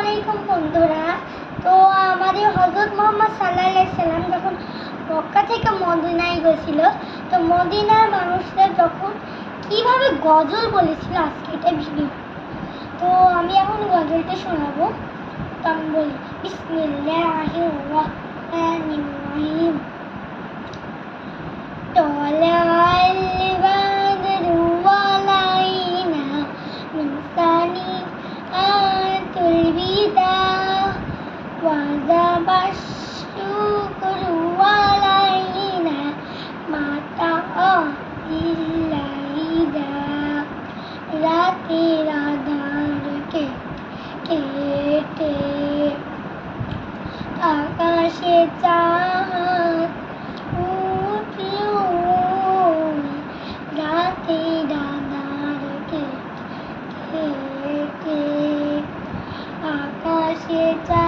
আলাইকুম বন্ধুরা। তো আমাদের হযরত মুহাম্মদ সাল্লাল্লাহু আলাইহি সাল্লাম যখন মক্কা থেকে মদিনায় গেছিল, তো মদিনার মানুষরা যখন কিভাবে গজল বলেছিল আজকে এটা ভিডিও। তো আমি এখন গজলটা শোনাবো। তো আমি বলি বিসমিল্লাহির রহমানির রহিম। طلع البدر علينا من ثنيات الوداع وجب الشكر علينا مع العيداء রাতের আঁধারকে কেটে আকাশে চাঁদ উঠলো, রাতের আঁধারকে কেটে আকাশে চাঁদ